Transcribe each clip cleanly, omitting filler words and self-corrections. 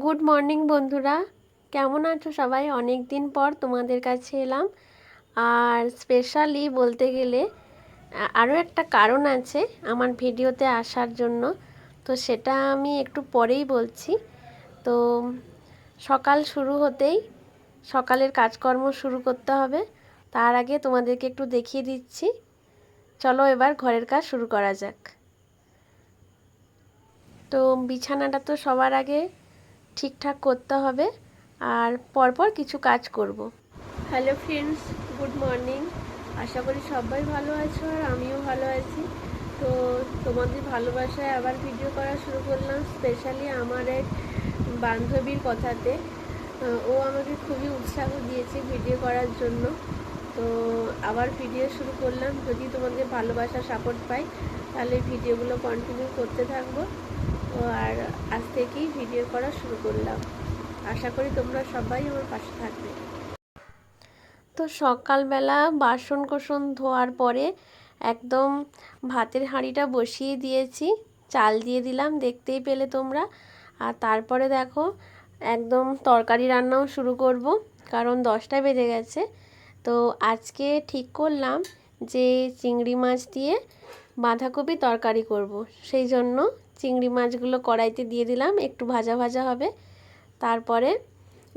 Good morning বন্ধুরা, কেমন আছো সবাই? অনেক দিন পর তোমাদের কাছে এলাম। আর স্পেশালি বলতে গেলে আরও একটা কারণ আছে আমার ভিডিওতে আসার জন্য, তো সেটা আমি একটু পরেই বলছি। তো সকাল শুরু হতেই সকালের কাজকর্ম শুরু করতে হবে, তার আগে তোমাদেরকে একটু দেখিয়ে দিচ্ছি। চলো এবার ঘরের কাজ শুরু করা যাক। তো বিছানাটা তো সবার আগে ঠিকঠাক করতে হবে, আর পরপর কিছু কাজ করব। Hello friends, good morning. আশা করি সবাই ভালো আছো আর আমিও ভালো আছি। তো তোমাদের ভালোবাসায় আবার ভিডিও করা শুরু করলাম, স্পেশালি আমার এক বান্ধবীর কথাতে। ও আমাকে খুবই উৎসাহ দিয়েছে ভিডিও করার জন্য। তো আবার ভিডিও শুরু করলাম। যদি তোমাদের ভালোবাসা সাপোর্ট পাই তাহলে ভিডিওগুলো কন্টিনিউ করতে থাকবো। আর আজ থেকেই ভিডিও করা শুরু করলাম। আশা করি তোমরা সবাই আমার পাশে থাকবে। তো সকালবেলা বাসন কোসন ধোয়ার পরে একদম ভাতের হাঁড়িটা বসিয়ে দিয়েছি, চাল দিয়ে দিলাম, দেখতেই পেলে তোমরা। আর তারপরে দেখো একদম তরকারি রান্নাও শুরু করব, কারণ 10টা বেজে গেছে। তো আজকে ঠিক করলাম যে চিংড়ি মাছ দিয়ে বাঁধাকপি তরকারি করব। সেই জন্য চিংড়ি মাছগুলো কড়াইতে দিয়ে দিলাম, একটু ভাজা ভাজা হবে। তারপরে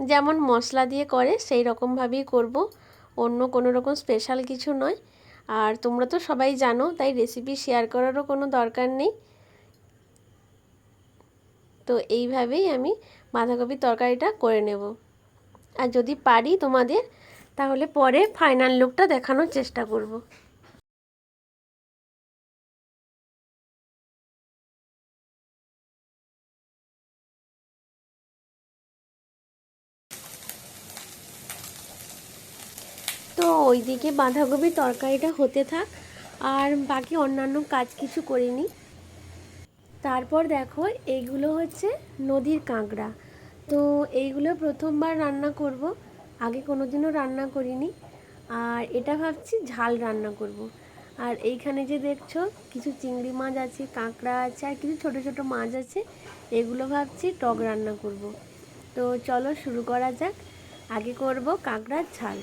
যেমন মশলা দিয়ে করে সেই রকমভাবেই করব, অন্য কোনো রকম স্পেশাল কিছু নয়। আর তোমরা তো সবাই জানো, তাই রেসিপি শেয়ার করারও কোনো দরকার নেই। তো এইভাবেই আমি বাঁধাকপির তরকারিটা করে নেব। আর যদি পারি তোমাদের, তাহলে পরে ফাইনাল লুকটা দেখানোর চেষ্টা করব। তো ওইদিকে বাঁধাকপির তরকারিটা হতে থাক, আর বাকি অন্যান্য কাজ কিছু করিনি। তারপর দেখো এইগুলো হচ্ছে নদীর কাঁকড়া। তো এইগুলো প্রথমবার রান্না করব, আগে কোনোদিনও রান্না করিনি। আর এটা ভাবছি ঝাল রান্না করব। আর এইখানে যে দেখছো কিছু চিংড়ি মাছ আছে, কাঁকড়া আছে, আর কিছু ছোট ছোট মাছ আছে, এগুলো ভাবছি টক রান্না করব। তো চলো শুরু করা যাক। আগে করব কাঁকড়ার ঝাল।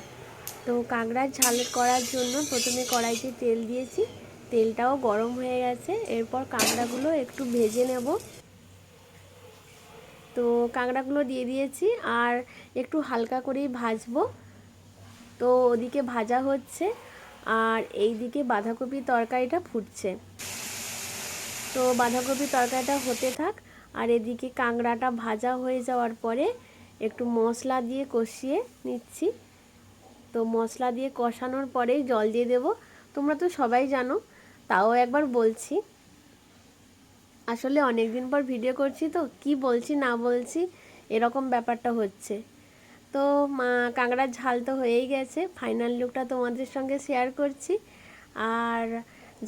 তো কাঁকড়ার ঝাল করার জন্য প্রথমে কড়াইতে তেল দিয়েছি, তেলটাও গরম হয়ে গেছে। এরপর কাঁকড়াগুলো একটু ভেজে নেব। তো কাঁকড়াগুলো দিয়ে দিয়েছি আর একটু হালকা করেই ভাজবো। তো ওদিকে ভাজা হচ্ছে আর এই দিকে বাঁধাকপির তরকারিটা ফুটছে। তো বাঁধাকপির তরকারিটা হতে থাক, আর এদিকে কাঁকড়াটা ভাজা হয়ে যাওয়ার পরে একটু মশলা দিয়ে কষিয়ে নিচ্ছি। তো মশলা দিয়ে কষানোর পরেই জল দিয়ে দেব। তোমরা তো সবাই জানো, তাও একবার বলছি। আসলে অনেক দিন পর ভিডিও করছি, তো কি বলছি না বলছি এরকম ব্যাপারটা হচ্ছে। তো কাঁকড়ার ঝাল তো হয়েই গেছে, ফাইনাল লুকটা তোমাদের সঙ্গে শেয়ার করছি। আর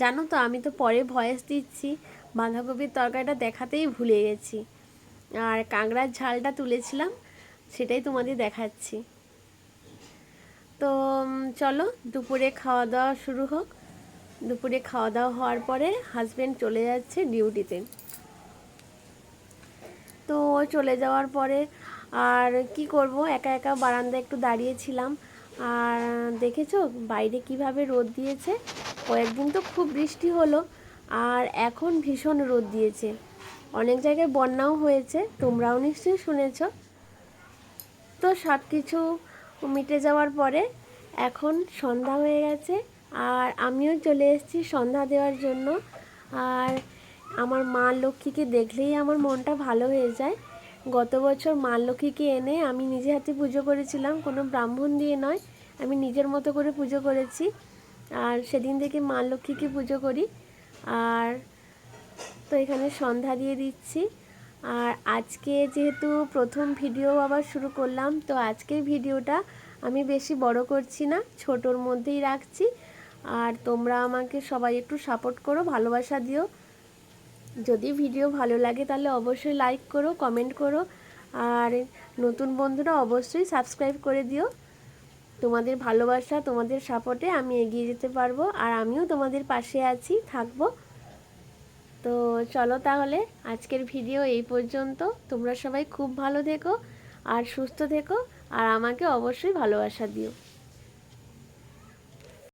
জানো তো, আমি তো পরে ভয়েস দিচ্ছি, বাঁধাকপির তরকারিটা দেখাতেই ভুলে গেছি। আর কাঁকড়ার ঝালটা তুলেছিলাম, সেটাই তোমাদের দেখাচ্ছি। তো চলো দুপুরে খাওয়া দাওয়া শুরু হোক। দুপুরে খাওয়া দাওয়া হওয়ার পরে হাজব্যান্ড চলে যাচ্ছে ডিউটিতে। তো ও চলে যাওয়ার পরে আর কি করব, একা একা বারান্দায় একটু দাঁড়িয়েছিলাম। আর দেখেছো বাইরে কিভাবে রোদ দিয়েছে। কয়েকদিন তো খুব বৃষ্টি হলো, আর এখন ভীষণ রোদ দিয়েছে। অনেক জায়গায় বন্যাও হয়েছে, তোমরাও নিশ্চয়ই শুনেছো। তো সব কিছু মিটে যাওয়ার পরে এখন সন্ধ্যা হয়ে গেছে, আর আমিও চলে এসেছি সন্ধ্যা দেওয়ার জন্য। আর আমার মা লক্ষ্মীকে দেখলেই আমার মনটা ভালো হয়ে যায়। গত বছর মা লক্ষ্মীকে এনে আমি নিজে হাতে পুজো করেছিলাম, কোনো ব্রাহ্মণ দিয়ে নয়, আমি নিজের মতো করে পুজো করেছি। আর সেদিন থেকে মা লক্ষ্মীকে পুজো করি। আর তো এখানে সন্ধ্যা দিয়ে দিচ্ছি। আর আজকে যেহেতু প্রথম ভিডিও আবার শুরু করলাম, তো আজকের ভিডিওটা আমি বেশি বড় করছি না, ছোটোর মধ্যেই রাখছি। আর তোমরা আমাকে সবাই একটু সাপোর্ট করো, ভালোবাসা দিও। যদি ভিডিও ভালো লাগে তাহলে অবশ্যই লাইক করো, কমেন্ট করো। আর নতুন বন্ধুরা অবশ্যই সাবস্ক্রাইব করে দিও। তোমাদের ভালোবাসা, তোমাদের সাপোর্টে আমি এগিয়ে যেতে পারবো, আর আমিও তোমাদের পাশে আছি, থাকবো। তো চলো তাহলে আজকের ভিডিও এই পর্যন্ত। তোমরা সবাই খুব ভালো থেকো আর সুস্থ থেকো, আর আমাকে অবশ্যই ভালোবাসা দিও।